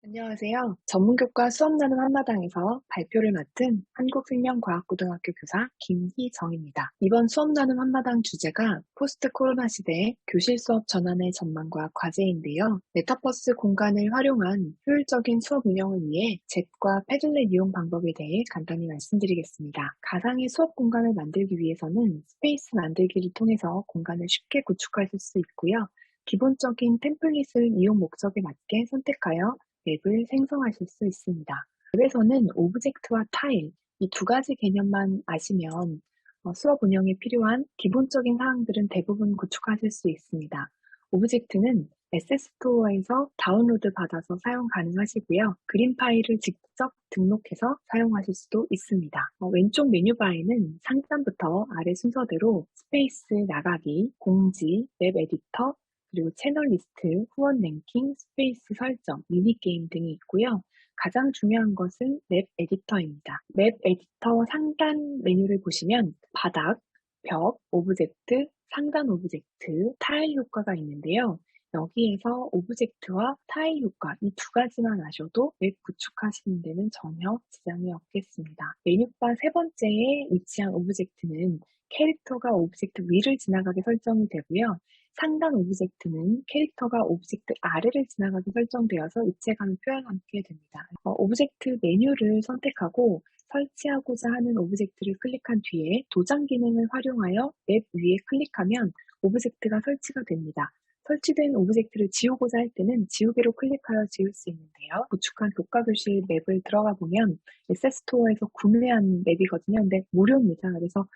안녕하세요. 전문교과 수업 나눔 한마당에서 발표를 맡은 한국생명과학고등학교 교사 김희정입니다. 이번 수업 나눔 한마당 주제가 포스트 코로나 시대 교실 수업 전환의 전망과 과제인데요. 메타버스 공간을 활용한 효율적인 수업 운영을 위해 젯과 패들렛 이용 방법에 대해 간단히 말씀드리겠습니다. 가상의 수업 공간을 만들기 위해서는 스페이스 만들기를 통해서 공간을 쉽게 구축하실 수 있고요. 기본적인 템플릿을 이용 목적에 맞게 선택하여 맵을 생성하실 수 있습니다. 웹에서는 오브젝트와 타일, 이 두 가지 개념만 아시면 수업 운영에 필요한 기본적인 사항들은 대부분 구축하실 수 있습니다. 오브젝트는 에셋스토어에서 다운로드 받아서 사용 가능하시고요. 그림 파일을 직접 등록해서 사용하실 수도 있습니다. 왼쪽 메뉴바에는 상단부터 아래 순서대로 스페이스 나가기, 공지, 맵 에디터, 그리고 채널 리스트, 후원 랭킹, 스페이스 설정, 미니게임 등이 있고요. 가장 중요한 것은 맵 에디터입니다. 맵 에디터 상단 메뉴를 보시면 바닥, 벽, 오브젝트, 상단 오브젝트, 타일 효과가 있는데요. 여기에서 오브젝트와 타일 효과 이 두 가지만 아셔도 웹 구축하시는 데는 전혀 지장이 없겠습니다. 메뉴바 세 번째에 위치한 오브젝트는 캐릭터가 오브젝트 위를 지나가게 설정이 되고요. 상단 오브젝트는 캐릭터가 오브젝트 아래를 지나가게 설정되어서 입체감을 표현하게 됩니다. 오브젝트 메뉴를 선택하고 설치하고자 하는 오브젝트를 클릭한 뒤에 도장 기능을 활용하여 맵 위에 클릭하면 오브젝트가 설치가 됩니다. 설치된 오브젝트를 지우고자 할 때는 지우개로 클릭하여 지울 수 있는데요. 구축한 교과교실 맵을 들어가 보면 에셋스토어에서 구매한 맵이거든요. 근데 무료입니다. 그래서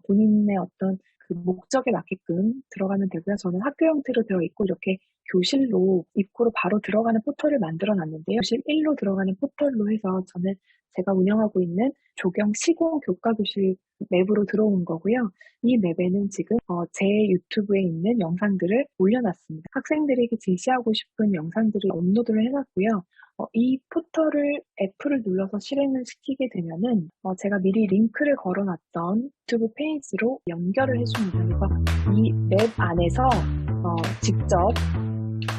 본인의 어떤 그 목적에 맞게끔 들어가면 되고요. 저는 학교 형태로 되어 있고 이렇게 교실로 입구로 바로 들어가는 포털을 만들어 놨는데요. 교실 1로 들어가는 포털로 해서 저는 제가 운영하고 있는 조경 시공 교과교실 맵으로 들어온 거고요. 이 맵에는 지금 제 유튜브에 있는 영상들을 올려놨습니다. 학생들에게 제시하고 싶은 영상들을 업로드를 해놨고요. 이 포털을 애플을 눌러서 실행을 시키게 되면은 제가 미리 링크를 걸어놨던 유튜브 페이지로 연결을 해줍니다. 그래서 이 맵 안에서 직접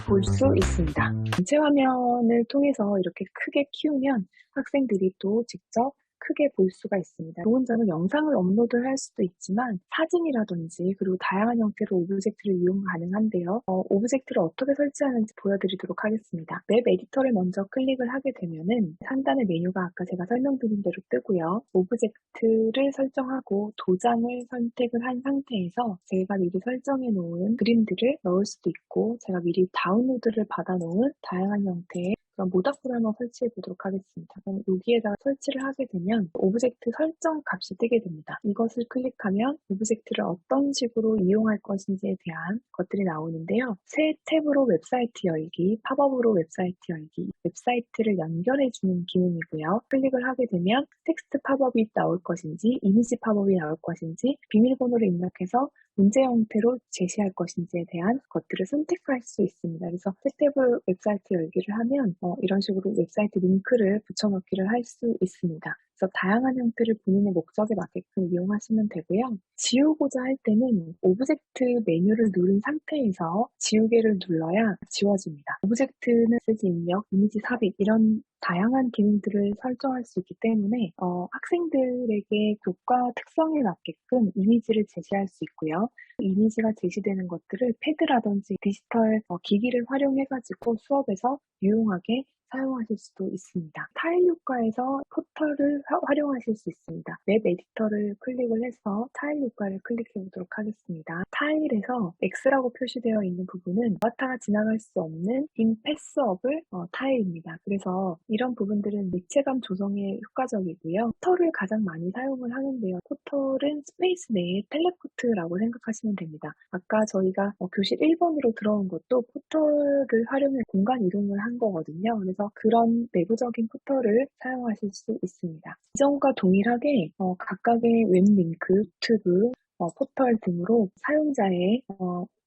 볼 수 있습니다. 전체 화면을 통해서 이렇게 크게 키우면 학생들이 또 직접 크게 볼 수가 있습니다. 좋은 점은 영상을 업로드할 수도 있지만 사진이라든지 그리고 다양한 형태로 오브젝트를 이용 가능한데요. 오브젝트를 어떻게 설치하는지 보여드리도록 하겠습니다. 맵 에디터를 먼저 클릭을 하게 되면은 상단의 메뉴가 아까 제가 설명드린 대로 뜨고요. 오브젝트를 설정하고 도장을 선택을 한 상태에서 제가 미리 설정해 놓은 그림들을 넣을 수도 있고 제가 미리 다운로드를 받아 놓은 다양한 형태의 그럼 모닥불을 한번 설치해 보도록 하겠습니다. 그럼 여기에다가 설치를 하게 되면 오브젝트 설정 값이 뜨게 됩니다. 이것을 클릭하면 오브젝트를 어떤 식으로 이용할 것인지에 대한 것들이 나오는데요. 새 탭으로 웹사이트 열기, 팝업으로 웹사이트 열기, 웹사이트를 연결해주는 기능이고요. 클릭을 하게 되면 텍스트 팝업이 나올 것인지, 이미지 팝업이 나올 것인지, 비밀번호를 입력해서 문제 형태로 제시할 것인지에 대한 것들을 선택할 수 있습니다. 그래서 새 탭을 웹사이트 열기를 하면 이런 식으로 웹사이트 링크를 붙여넣기를 할 수 있습니다. 그래서 다양한 형태를 본인의 목적에 맞게끔 이용하시면 되고요. 지우고자 할 때는 오브젝트 메뉴를 누른 상태에서 지우개를 눌러야 지워집니다. 오브젝트는 쓰기 입력, 이미지 삽입 이런 다양한 기능들을 설정할 수 있기 때문에 학생들에게 교과 특성에 맞게끔 이미지를 제시할 수 있고요. 이미지가 제시되는 것들을 패드라든지 디지털 기기를 활용해가지고 수업에서 유용하게 사용하실 수도 있습니다. 타일 효과에서 포털을 활용하실 수 있습니다. 맵 에디터를 클릭을 해서 타일 효과를 클릭해 보도록 하겠습니다. 타일에서 X라고 표시되어 있는 부분은 아바타가 지나갈 수 없는 임패스업을 타일입니다. 그래서 이런 부분들은 입체감 조성에 효과적이고요. 포털을 가장 많이 사용을 하는데요. 포털은 스페이스 내에 텔레포트라고 생각하시면 됩니다. 아까 저희가 교실 1번으로 들어온 것도 포털을 활용해 공간 이동을 한 거거든요. 그래서 그런 내부적인 포털을 사용하실 수 있습니다. 이전과 동일하게 각각의 웹링크, 유튜브, 포털 등으로 사용자의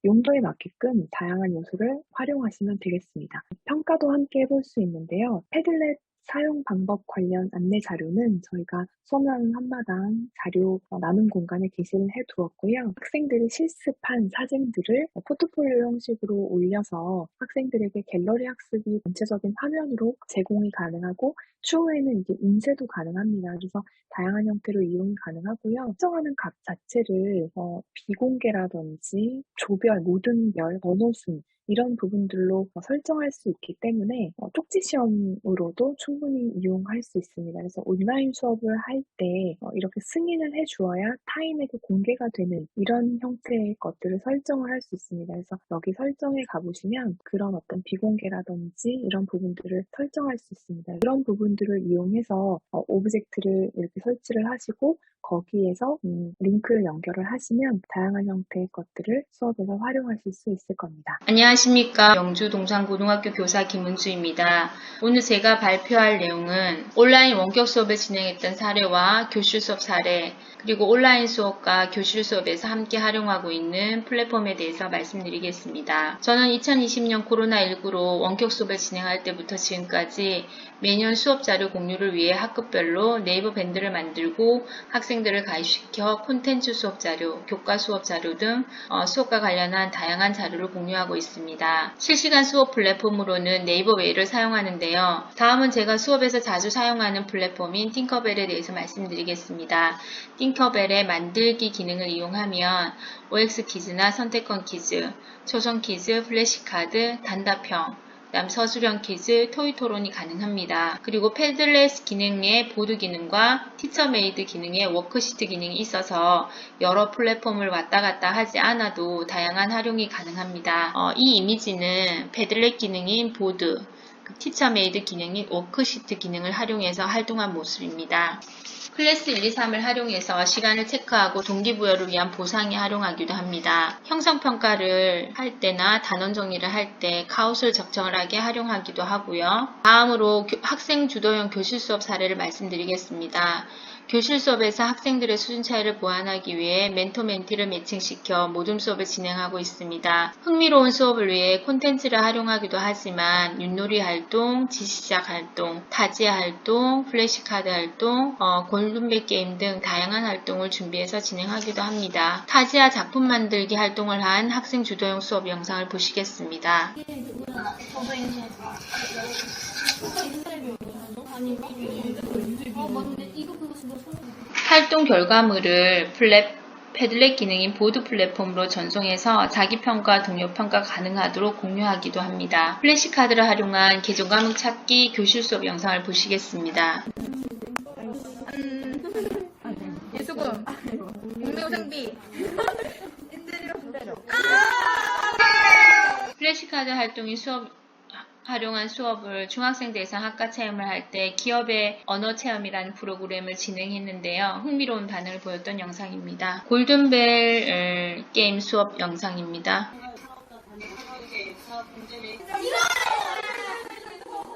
용도에 맞게끔 다양한 요소를 활용하시면 되겠습니다. 평가도 함께 해볼 수 있는데요. 패들렛 사용 방법 관련 안내 자료는 저희가 수업 나눔 한마당 자료 나눔 공간에 게시를 해두었고요. 학생들이 실습한 사진들을 포트폴리오 형식으로 올려서 학생들에게 갤러리 학습이 전체적인 화면으로 제공이 가능하고 추후에는 이제 인쇄도 가능합니다. 그래서 다양한 형태로 이용이 가능하고요. 설정하는 값 자체를 비공개라든지 조별, 모든별, 번호순 이런 부분들로 설정할 수 있기 때문에 쪽지 시험으로도 충분히 이용할 수 있습니다. 그래서 온라인 수업을 할 때 이렇게 승인을 해주어야 타인에게 공개가 되는 이런 형태의 것들을 설정을 할 수 있습니다. 그래서 여기 설정에 가보시면 그런 어떤 비공개라든지 이런 부분들을 설정할 수 있습니다. 그런 부분들을 이용해서 오브젝트를 이렇게 설치를 하시고 거기에서 링크를 연결을 하시면 다양한 형태의 것들을 수업에서 활용하실 수 있을 겁니다. 안녕하십니까. 영주 동산고등학교 교사 김은주입니다. 오늘 제가 발표할 내용은 온라인 원격 수업을 진행했던 사례와 교실 수업 사례, 그리고 온라인 수업과 교실 수업에서 함께 활용하고 있는 플랫폼에 대해서 말씀드리겠습니다. 저는 2020년 코로나19로 원격 수업을 진행할 때부터 지금까지 매년 수업 자료 공유를 위해 학급별로 네이버 밴드를 만들고 학생들을 가입시켜 콘텐츠 수업 자료, 교과 수업 자료 등 수업과 관련한 다양한 자료를 공유하고 있습니다. 실시간 수업 플랫폼으로는 네이버 웨이를 사용하는데요. 다음은 제가 수업에서 자주 사용하는 플랫폼인 팅커벨에 대해서 말씀드리겠습니다. 팅커벨의 만들기 기능을 이용하면 OX 퀴즈나 선택권 퀴즈, 초성 퀴즈, 플래시카드, 단답형, 그다음 서술형 퀴즈, 토의 토론이 가능합니다. 그리고 패들렛 기능의 보드 기능과 티처메이드 기능의 워크시트 기능이 있어서 여러 플랫폼을 왔다 갔다 하지 않아도 다양한 활용이 가능합니다. 이 이미지는 패들렛 기능인 보드, 티처메이드 기능인 워크시트 기능을 활용해서 활동한 모습입니다. 클래스 1, 2, 3을 활용해서 시간을 체크하고 동기부여를 위한 보상에 활용하기도 합니다. 형성평가를 할 때나 단원 정리를 할 때 카웃을 적절하게 활용하기도 하고요. 다음으로 학생 주도형 교실 수업 사례를 말씀드리겠습니다. 교실 수업에서 학생들의 수준 차이를 보완하기 위해 멘토 멘티를 매칭시켜 모둠 수업을 진행하고 있습니다. 흥미로운 수업을 위해 콘텐츠를 활용하기도 하지만 윷놀이 활동, 지시작 활동, 타지아 활동, 플래시카드 활동, 골든벨 게임 등 다양한 활동을 준비해서 진행하기도 합니다. 타지아 작품 만들기 활동을 한 학생 주도형 수업 영상을 보시겠습니다. 활동 결과물을 패들렛 기능인 보드 플랫폼으로 전송해서 자기평가, 동료평가 가능하도록 공유하기도 합니다. 플래시카드를 활용한 개정 과목 찾기 교실 수업 영상을 보시겠습니다. 예수금, 공매우생비. 플래시카드 활동이 활용한 수업을 중학생 대상 학과 체험을 할 때 기업의 언어 체험이라는 프로그램을 진행했는데요. 흥미로운 반응을 보였던 영상입니다. 골든벨 게임 수업 영상입니다.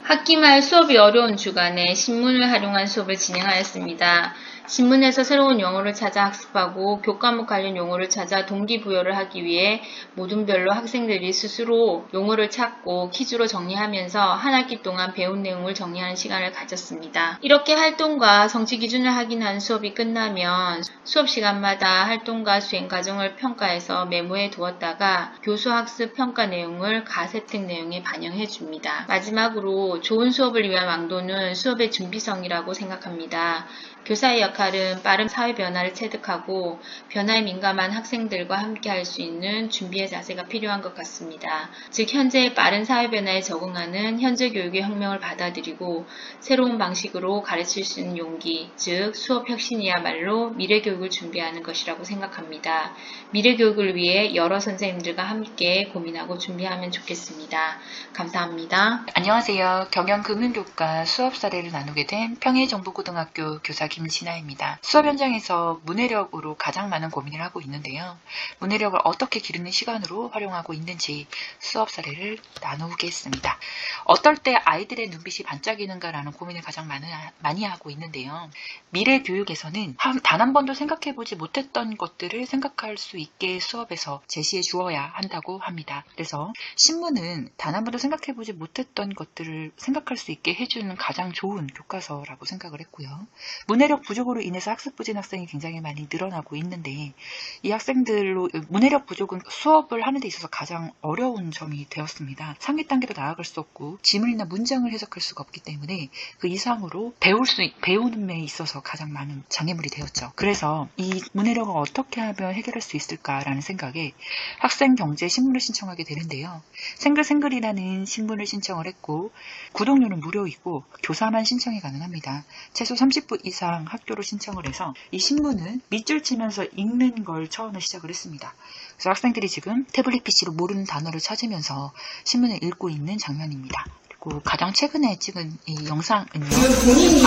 학기 말 수업이 어려운 주간에 신문을 활용한 수업을 진행하였습니다. 신문에서 새로운 용어를 찾아 학습하고 교과목 관련 용어를 찾아 동기부여를 하기 위해 모둠별로 학생들이 스스로 용어를 찾고 퀴즈로 정리하면서 한 학기 동안 배운 내용을 정리하는 시간을 가졌습니다. 이렇게 활동과 성취 기준을 확인한 수업이 끝나면 수업 시간마다 활동과 수행 과정을 평가해서 메모해 두었다가 교수 학습 평가 내용을 가세특 내용에 반영해 줍니다. 마지막으로 좋은 수업을 위한 왕도는 수업의 준비성이라고 생각합니다. 교사의 역할은 빠른 사회 변화를 체득하고 변화에 민감한 학생들과 함께 할 수 있는 준비의 자세가 필요한 것 같습니다. 즉 현재의 빠른 사회 변화에 적응하는 현재 교육의 혁명을 받아들이고 새로운 방식으로 가르칠 수 있는 용기, 즉 수업 혁신이야말로 미래 교육을 준비하는 것이라고 생각합니다. 미래 교육을 위해 여러 선생님들과 함께 고민하고 준비하면 좋겠습니다. 감사합니다. 안녕하세요. 경영금융교과 수업 사례를 나누게 된 평해정보고등학교 교사 김진아입니다. 수업 현장에서 문해력으로 가장 많은 고민을 하고 있는데요. 문해력을 어떻게 기르는 시간으로 활용하고 있는지 수업 사례를 나누겠습니다. 어떨 때 아이들의 눈빛이 반짝이는가라는 고민을 가장 많이 하고 있는데요. 미래 교육에서는 단 한 번도 생각해보지 못했던 것들을 생각할 수 있게 수업에서 제시해 주어야 한다고 합니다. 그래서 신문은 단 한 번도 생각해보지 못했던 것들을 생각할 수 있게 해주는 가장 좋은 교과서라고 생각을 했고요. 문해력 부족으로 인해서 학습 부진 학생이 굉장히 많이 늘어나고 있는데 이 학생들로 문해력 부족은 수업을 하는 데 있어서 가장 어려운 점이 되었습니다. 상위 단계도 나아갈 수 없고 지문이나 문장을 해석할 수가 없기 때문에 그 이상으로 배우는 데 있어서 가장 많은 장애물이 되었죠. 그래서 이 문해력을 어떻게 하면 해결할 수 있을까라는 생각에 학생 경제 신문을 신청하게 되는데요. 생글생글이라는 신문을 신청을 했고 구독료는 무료이고 교사만 신청이 가능합니다. 최소 30분 이상 학교로 신청을 해서 이 신문은 밑줄 치면서 읽는 걸 처음에 시작을 했습니다. 그래서 학생들이 지금 태블릿 PC로 모르는 단어를 찾으면서 신문을 읽고 있는 장면입니다. 그리고 가장 최근에 찍은 이 영상은요. 본인이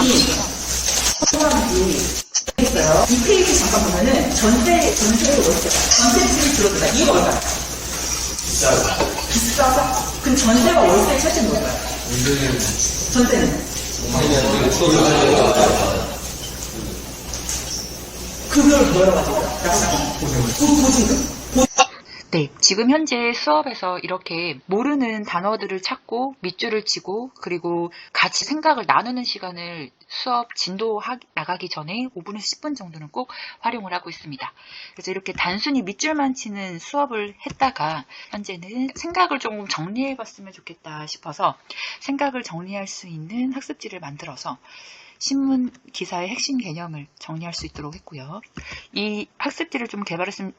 했어요. 이 페이지 잠깐 보면은 전세로 월세가 전세 들어온다. 이거 얼마? 비싸서? 그럼 전세와 월세 차이는 뭘까요? 전세는? 그걸 뭐라고 하죠? 보증금. 네, 지금 현재 수업에서 이렇게 모르는 단어들을 찾고 밑줄을 치고 그리고 같이 생각을 나누는 시간을 수업 진도 나가기 전에 5분에서 10분 정도는 꼭 활용을 하고 있습니다. 그래서 이렇게 단순히 밑줄만 치는 수업을 했다가 현재는 생각을 조금 정리해봤으면 좋겠다 싶어서 생각을 정리할 수 있는 학습지를 만들어서 신문 기사의 핵심 개념을 정리할 수 있도록 했고요. 이 학습지를 좀 개발했으면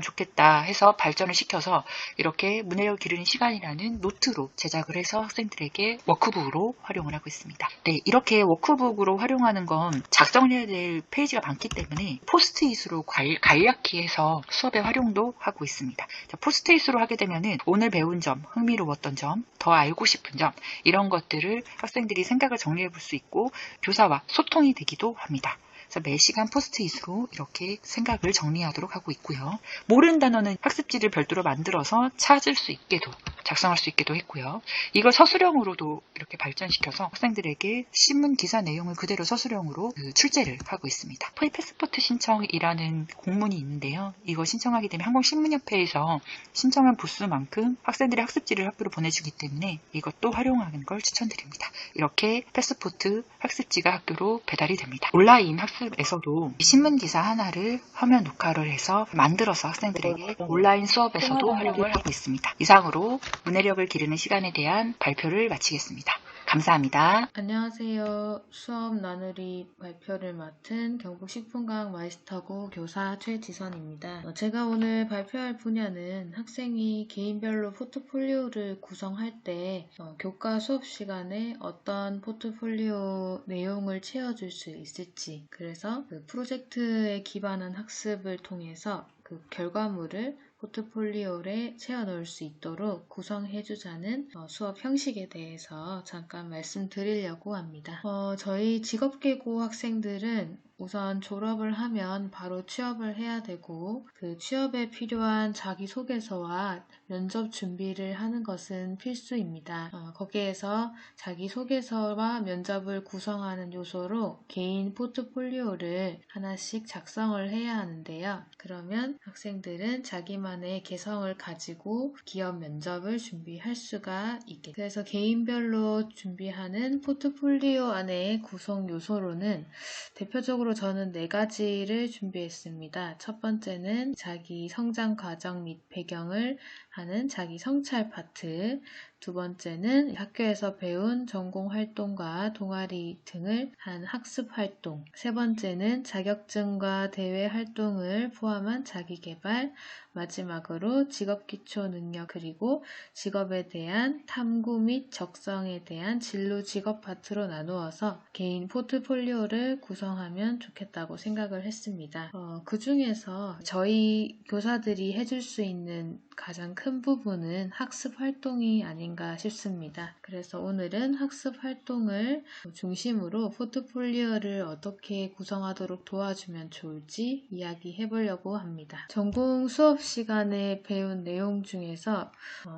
좋겠다 해서 발전을 시켜서 이렇게 문해력을 기르는 시간이라는 노트로 제작을 해서 학생들에게 워크북으로 활용을 하고 있습니다. 네, 이렇게 워크북으로 활용하는 건 작성해야 될 페이지가 많기 때문에 포스트잇으로 간략히 해서 수업에 활용도 하고 있습니다. 자, 포스트잇으로 하게 되면은 오늘 배운 점, 흥미로웠던 점, 더 알고 싶은 점 이런 것들을 학생들이 생각을 정리해 볼 수 있고 교사와 소통이 되기도 합니다. 그래서 매 시간 포스트잇으로 이렇게 생각을 정리하도록 하고 있고요. 모르는 단어는 학습지를 별도로 만들어서 찾을 수 있게도 작성할 수 있게도 했고요. 이걸 서술형으로도 이렇게 발전시켜서 학생들에게 신문 기사 내용을 그대로 서술형으로 출제를 하고 있습니다. 패스포트 신청이라는 공문이 있는데요. 이거 신청하게 되면 한국신문협회에서 신청한 부수만큼 학생들의 학습지를 학교로 보내주기 때문에 이것도 활용하는 걸 추천드립니다. 이렇게 패스포트 학습지가 학교로 배달이 됩니다. 온라인 학습에서도 신문 기사 하나를 화면 녹화를 해서 만들어서 학생들에게 온라인 수업에서도 활용을 하고 있습니다. 이상으로 문해력을 기르는 시간에 대한 발표를 마치겠습니다. 감사합니다. 안녕하세요. 수업 나누리 발표를 맡은 경북식품과학 마이스터고 교사 최지선입니다. 제가 오늘 발표할 분야는 학생이 개인별로 포트폴리오를 구성할 때 교과 수업 시간에 어떤 포트폴리오 내용을 채워줄 수 있을지, 그래서 그 프로젝트에 기반한 학습을 통해서 그 결과물을 포트폴리오에 채워 넣을 수 있도록 구성해주자는 수업 형식에 대해서 잠깐 말씀드리려고 합니다. 저희 직업계고 학생들은 우선 졸업을 하면 바로 취업을 해야 되고 그 취업에 필요한 자기소개서와 면접 준비를 하는 것은 필수입니다. 거기에서 자기소개서와 면접을 구성하는 요소로 개인 포트폴리오를 하나씩 작성을 해야 하는데요. 그러면 학생들은 자기만의 개성을 가지고 기업 면접을 준비할 수가 있겠죠. 그래서 개인별로 준비하는 포트폴리오 안에 구성 요소로는 대표적으로 저는 4가지를 준비했습니다. 첫 번째는 자기 성장 과정 및 배경을 하는 자기 성찰 파트, 두 번째는 학교에서 배운 전공 활동과 동아리 등을 한 학습 활동, 세 번째는 자격증과 대외 활동을 포함한 자기개발, 마지막으로 직업 기초 능력 그리고 직업에 대한 탐구 및 적성에 대한 진로 직업 파트로 나누어서 개인 포트폴리오를 구성하면 좋겠다고 생각을 했습니다. 그 중에서 저희 교사들이 해줄 수 있는 가장 큰 부분은 학습 활동이 아닌가 싶습니다. 그래서 오늘은 학습 활동을 중심으로 포트폴리오를 어떻게 구성하도록 도와주면 좋을지 이야기해 보려고 합니다. 전공 수업 시간에 배운 내용 중에서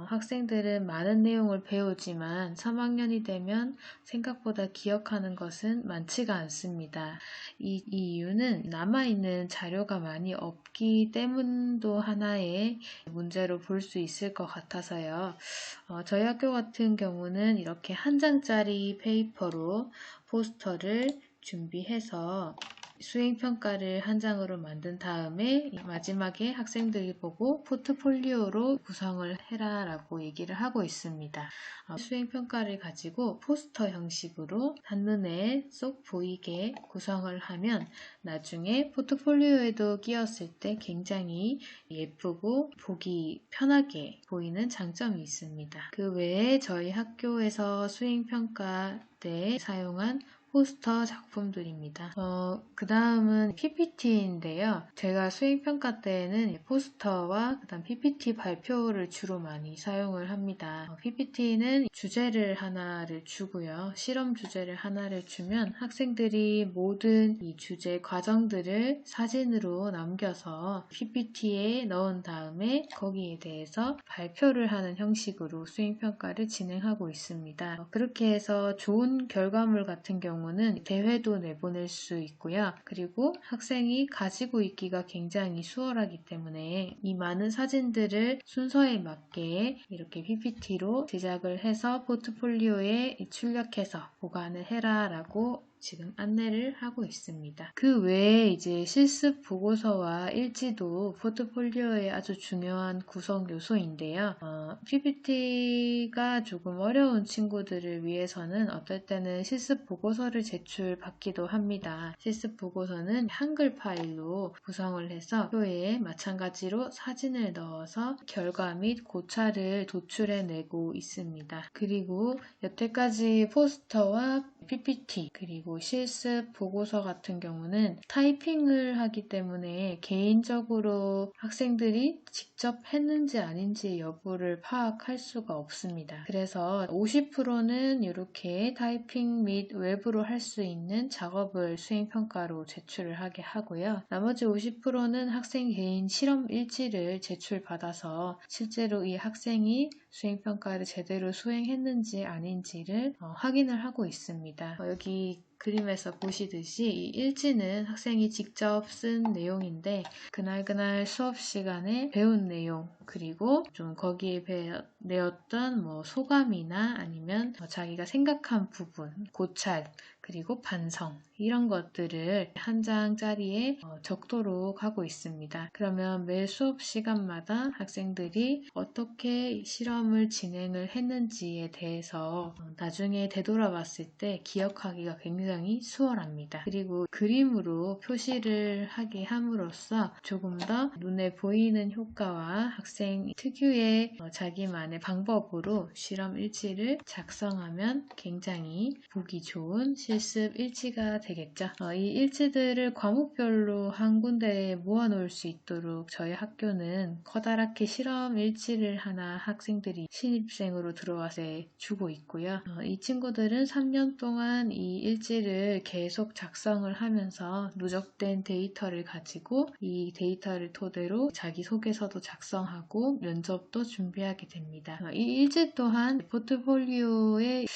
학생들은 많은 내용을 배우지만 3학년이 되면 생각보다 기억하는 것은 많지가 않습니다. 이 이유는 남아있는 자료가 많이 없기 때문도 하나의 문제로 볼 수 있을 것 같아서요. 저희 학교 같은 경우는 이렇게 한 장짜리 페이퍼로 포스터를 준비해서 수행평가를 한 장으로 만든 다음에 마지막에 학생들이 보고 포트폴리오로 구성을 해라 라고 얘기를 하고 있습니다. 수행평가를 가지고 포스터 형식으로 한눈에 쏙 보이게 구성을 하면 나중에 포트폴리오에도 끼웠을 때 굉장히 예쁘고 보기 편하게 보이는 장점이 있습니다. 그 외에 저희 학교에서 수행평가 때 사용한 포스터 작품들입니다. 그 다음은 PPT인데요. 제가 수행평가 때에는 포스터와 그다음 PPT 발표를 주로 많이 사용을 합니다. PPT는 주제를 하나를 주고요. 실험 주제를 하나를 주면 학생들이 모든 이 주제 과정들을 사진으로 남겨서 PPT에 넣은 다음에 거기에 대해서 발표를 하는 형식으로 수행평가를 진행하고 있습니다. 그렇게 해서 좋은 결과물 같은 경우는 대회도 내보낼 수 있고요. 그리고 학생이 가지고 있기가 굉장히 수월하기 때문에 이 많은 사진들을 순서에 맞게 이렇게 PPT로 제작을 해서 포트폴리오에 출력해서 보관을 해라 라고 지금 안내를 하고 있습니다. 그 외에 이제 실습 보고서와 일지도 포트폴리오의 아주 중요한 구성 요소인데요. PPT가 조금 어려운 친구들을 위해서는 어떨 때는 실습 보고서를 제출받기도 합니다. 실습 보고서는 한글 파일로 구성을 해서 학교에 마찬가지로 사진을 넣어서 결과 및 고찰을 도출해내고 있습니다. 그리고 여태까지 포스터와 PPT 그리고 실습 보고서 같은 경우는 타이핑을 하기 때문에 개인적으로 학생들이 직접 했는지 아닌지 여부를 파악할 수가 없습니다. 그래서 50%는 이렇게 타이핑 및 외부로 할 수 있는 작업을 수행평가로 제출을 하게 하고요. 나머지 50%는 학생 개인 실험 일지를 제출받아서 실제로 이 학생이 수행평가를 제대로 수행했는지 아닌지를 확인을 하고 있습니다. 여기 그림에서 보시듯이 이 일지는 학생이 직접 쓴 내용인데 그날 수업 시간에 배운 내용 그리고 좀 거기에 내었던 소감이나 아니면 자기가 생각한 부분, 고찰 그리고 반성 이런 것들을 한 장짜리에 적도록 하고 있습니다. 그러면 매 수업 시간마다 학생들이 어떻게 실험을 진행을 했는지에 대해서 나중에 되돌아봤을 때 기억하기가 굉장히 수월합니다. 그리고 그림으로 표시를 하게 함으로써 조금 더 눈에 보이는 효과와 학생 특유의 자기만의 방법으로 실험 일지를 작성하면 굉장히 보기 좋은 실습 일지가 되겠죠. 이 일지들을 과목별로 한 군데에 모아놓을 수 있도록 저희 학교는 커다랗게 실험 일지를 하나 학생들이 신입생으로 들어와서 주고 있고요. 이 친구들은 3년 동안 이 일지를 계속 작성을 하면서 누적된 데이터를 가지고 이 데이터를 토대로 자기소개서도 작성하고 면접도 준비하게 됩니다. 이 일지 또한 포트폴리오의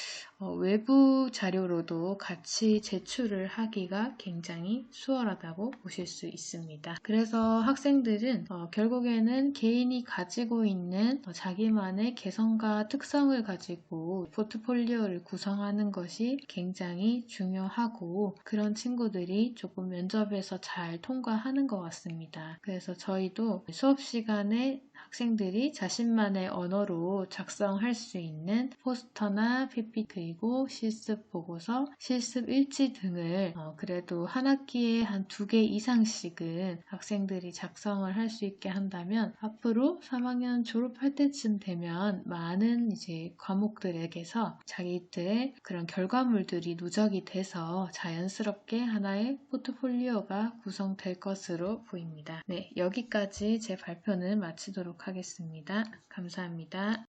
외부 자료로도 같이 제출을 하기가 굉장히 수월하다고 보실 수 있습니다. 그래서 학생들은 결국에는 개인이 가지고 있는 자기만의 개성과 특성을 가지고 포트폴리오를 구성하는 것이 굉장히 중요하고 그런 친구들이 조금 면접에서 잘 통과하는 것 같습니다. 그래서 저희도 수업 시간에 학생들이 자신만의 언어로 작성할 수 있는 포스터나 PPT 그리고 실습 보고서, 실습 일지 등을 그래도 한 학기에 한 2개 이상씩은 학생들이 작성을 할 수 있게 한다면 앞으로 3학년 졸업할 때쯤 되면 많은 이제 과목들에게서 자기들의 그런 결과물들이 누적이 돼서 자연스럽게 하나의 포트폴리오가 구성될 것으로 보입니다. 네, 여기까지 제 발표는 마치도록 하겠습니다. 감사합니다.